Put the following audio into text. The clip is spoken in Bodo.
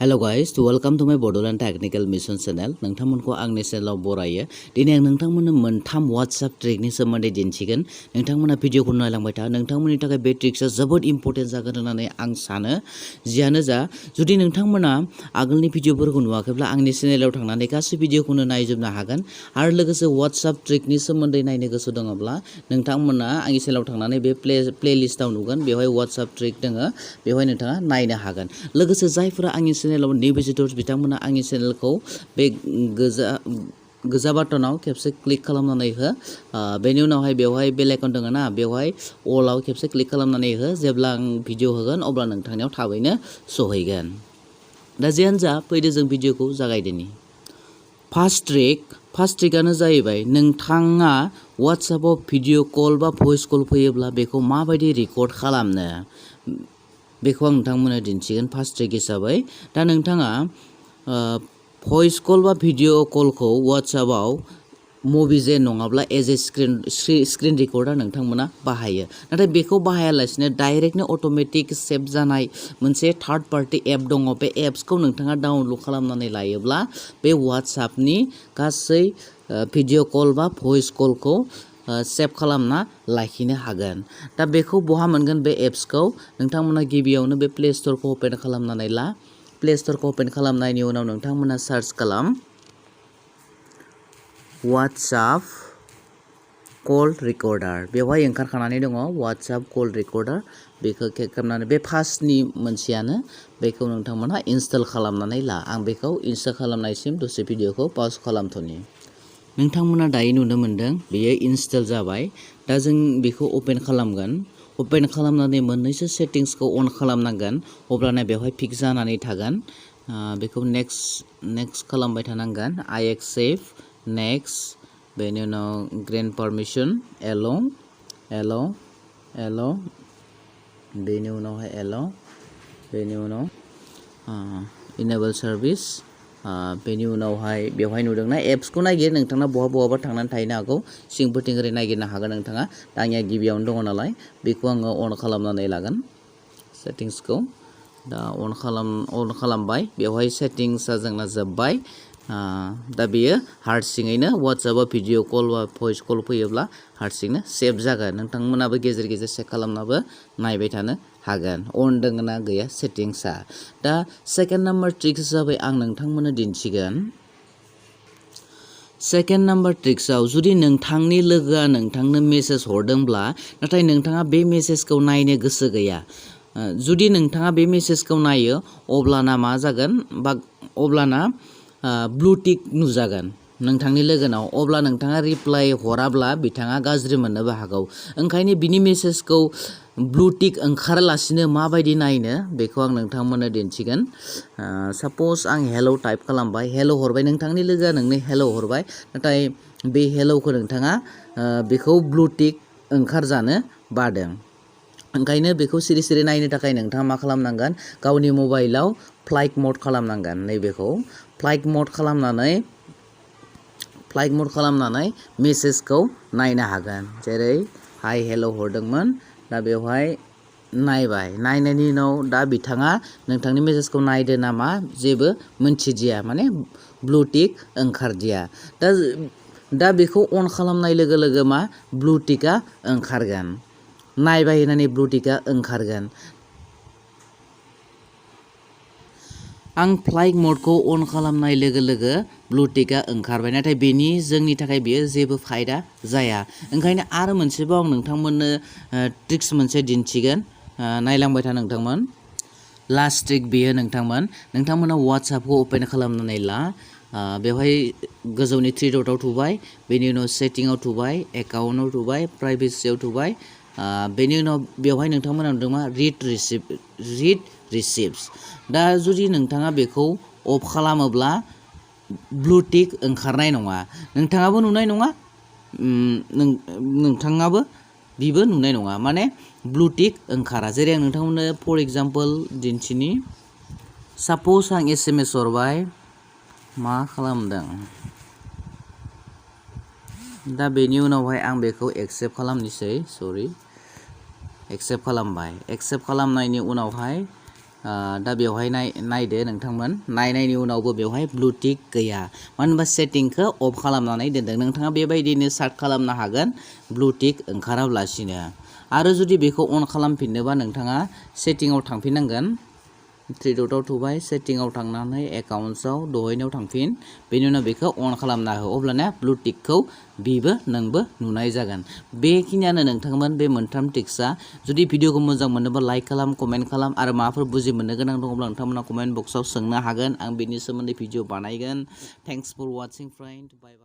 Hello guys, welcome to my Bodoland Technical Mission channel. नोंथांमोनखौ आंनि चेनेलाव बरायो। दिनै आं नोंथांमोननो मोनथाम WhatsApp ट्रिकनि सोमोन्दै दिन्थिगोन। नोंथांमोना भिडिअखौ नायलांबाय था। नोंथांमोननि थाखाय बे ट्रिक्सआ जोबोद इम्पोर्टेन्ट जागोन होननानै आं सानो। जियानो जा, जुदि नोंथांमोना आगोलनि भिडिअफोरखौ नुवाखैब्ला आंनि चेनेलाव थांनानै गासै भिडिअखौनो नायजोबनो हागोन। आरो लोगोसे WhatsApp ट्रिकनि सोमोन्दै नायनो गोसो दङब्ला नोंथांमोना आंनि चेनेलाव थांनानै बे प्लेलिस्टआव नुगोन। बेवहाय WhatsApp ट्रिक दङ। बेवहाय नोंथाङा नायनो हागोन। लोगोसे जायफोरा आंनि चेनेलाव न्यू भिजिटर्स बिथांमोना आंनि चेनेलखौ बे गोजा बाटनाव खेबसे क्लिक खालामनानै हो। बेनि उनावहाय बेवहाय बेल आइकन दङ ना, बेवहाय अलाव खेबसे क्लिक खालामनानै हो। जेब्ला आं भिडिअ होगोन अब्ला नोंथांनियाव थाबैनो सहैगोन। दा जियानो जा, फैदो जों भिडिअखौ जागायदिनि। फार्स्ट ट्रिकआनो जाहैबाय नोंथाङा WhatsAppआव भिडिअ कल बा भइस कल फैयोब्ला बेखौ माबायदि रेकर्ड खालामनो बेखौ आं नोंथांमोननो दिन्थिगोन फार्स्ट ट्रिक हिसाबै। दा नोंथाङा भइस कल बा भिडिअ कलखौ WhatsAppआव मुभिजे नङाब्ला एज ए स्क्रिन रेकर्डार नोंथांमोना बाहायो। नाथाय बेखौ बाहायालासिनो डाइरेक्टनो अट'मेटिक सेभ जानाय मोनसे थार्ड पार्टि एप दङ। बे एप्सखौ नोंथाङा डाउनलड खालामनानै लायोब्ला बे WhatsAppनि गासै भिडिअ कल बा भइस कलखौ सेभ खालामना लाखिनो हागोन। दा बेखौ बहा मोनगोन बे एप्सखौ? नोंथांमोना गिबियावनो बे प्ले स्ट'रखौ अपेन खालामनानै ला। प्ले स्ट'रखौ अपेन खालामनायनि उनाव नोंथांमोना सार्च खालाम WhatsApp कल रेकर्डार। बेवहाय ओंखारखानानै दङ WhatsApp कल रेकर्डार। बेखौ क्लिक खालामनानै बे फार्स्टनि मोनसेयानो, बेखौ नोंथांमोना इनस्टल खालामनानै ला। आं बेखौ इनस्टल खालामनायसिम दसे भिडिअखौ पज खालामथ'नि। नोंथांमोना दायो नुनो मोनदों बेयो इनस्टल जाबाय। दा जों बेखौ अपेन खालामगोन। अपेन खालामनानै मोननैसो सेटिंसखौ अन खालामनांगोन, अब्लाना बेवहाय फिक जानानै थागोन। बेखौ नेक्स्ट खालामबाय थानांगोन। आइ एक्सेप्ट, नेक्स्ट, बेनि उनाव ग्रेन्ट पारमिसन, एल', बेनि उनावहाय एल', बेनि उनाव इनेबल सार्भिस, बेनि उनावहाय बेवहाय नुदोंना एप्सखौ नागिर। नोंथांना बहाबा थांनानै थाहैनो हागौ, सिंफोरथिं ओरै नागिरनो हागोन नोंथाङा। दा आंनिया गिबियावनो दङ नालाय बेखौ आङो अन खालामनानै लागोन सेटिंसखौ। दा अन खालामबाय। बेवहाय सेटिंसआ जोंना जोब्बाय। दा बेयो हारसिङैनो WhatsAppआव भिडिअ कल बा भइस कल फैयोब्ला हारसिंनो सेभ जागोन। नोंथांमोनाबो गेजेर गेजेर चेक खालामनाबो नायबाय थानो हागोन अन दङ ना गैया सेटिंसआ। दा सेकेन्ड नाम्बार ट्रिक हिसाबै आं नोंथांमोननो दिन्थिगोन। सेकेन्ड नाम्बार ट्रिक्सआव जुदि नोंथांनि लोगोआ नोंथांनो मेसेज हरदोंब्ला नाथाय नोंथाङा बे मेसेजखौ नायनो गोसो गैया, जुदि नोंथाङा बे मेसेजखौ नायो अब्लाना मा जागोन बा अब्लाना ब्लु टिक नुजागोन नोंथांनि लोगोनाव। अब्ला नोंथाङा रिप्लाइ हराब्ला बिथाङा गाज्रि मोननोबो हागौ। ओंखायनो बिनि मेसेजखौ ब्लु टिक ओंखारालासिनो माबायदि नायनो बेखौ आं नोंथांमोननो दिन्थिगोन। साप'ज आं हेल' टाइप खालामबाय, हेल' हरबाय, नोंथांनि लोगोआ नोंनो हेल' हरबाय, नाथाय बे हेल'खौ नोंथाङा बेखौ ब्लु टिक ओंखारजानो बादों। ओंखायनो बेखौ सिरि सिरि नायनो थाखाय नोंथाङा मा खालामनांगोन, गावनि मबाइलाव फ्लाइट मड खालामनांगोन। नैबेखौ फ्लाइट मड खालामनानै मेसेजखौ नायनो हागोन। जेरै हाय हेल' हरदोंमोन, दा बेवहाय नायबाय। नायनायनि उनाव दा बिथाङा नोंथांनि मेसेजखौ नायदो नामा जेबो मोनथिदिया, माने ब्लु टिक ओंखारदिया। दा बेखौ अन खालामनाय लोगो लोगो मा ब्लु टिकआ ओंखारगोन। नायबाय होननानै ब्लु टिकआ ओंखारगोन। आं फ्लाइट मडखौ अन खालामनाय लोगो लोगो ब्लु टिकआ ओंखारबाय, नाथाय बेनि जोंनि थाखाय बेयो जेबो फायदा जाया। ओंखायनो आरो मोनसेबाव आं नोंथांमोननो ट्रिक्स मोनसे दिन्थिगोन। नायलांबाय था नोंथांमोन। लास्ट ट्रिक बेयो नोंथांमोना WhatsAppखौ अपेन खालामनानै ला। बेवहाय गोजौनि थ्रि डटआव थुबाय, बेनि उनाव सेटिंआव थुबाय, एकाउन्टआव थुबाय, प्राइभेसियाव थुबाय। बेनि उनाव बेवहाय नोंथांमोना नुदों मा रिड रिसिप्टस। दा जुदि नोंथाङा बेखौ अफ खालामोब्ला ब्लु टिक ओंखारनाय नङा, नोंथाङाबो नुनाय नङा, बिबो नुनाय नङा, माने ब्लु टिक ओंखारा। जेरै आं नोंथांमोननो फर एग्जाम्पल दिन्थिनि। साप'ज आं SMS हरबाय, मा खालामदों? दा बेनि उनावहाय आं बेखौ एक्सेप्ट खालामनोसै। एक्सेप्ट खालामबाय। एक्सेप्ट खालामनायनि उनावहाय दा बेवहाय नायदो नोंथांमोन नायनायनि उनावबो बेवहाय ब्लु टिक गैया मानो होनबा सेटिंखौ अफ खालामनानै दोनदों नोंथाङा बेबायदिनो सार्ट खालामनो हागोन ब्लु टिक ओंखाराब्लासिनो आरो जुदि बेखौ अन खालामफिननोबा नोंथाङा सेटिंआव थांफिननांगोन थ्रि डटआव थुबाय सेटिंआव थांनानै एकाउन्ट्सआव दहायनायाव थांफिन बेनि उनाव बेखौ अन खालामना हो अब्लाना ब्लु टिकखौ बिबो नोंबो नुनाय जागोन बेखिनियानो नोंथांमोन बे मोनथाम टिक्सआ जुदि भिडिअखौ मोजां मोनोबा लाइक खालाम कमेन्ट खालाम आरो माबाफोर बुजि मोननो गोनां दङब्ला नोंथांमोना कमेन्ट बक्सआव सोंनो हागोन आं बेनि सोमोन्दै भिडिअ बानायगोन थेंक्स फर वाचिं फ्रेन्ड बाय बाय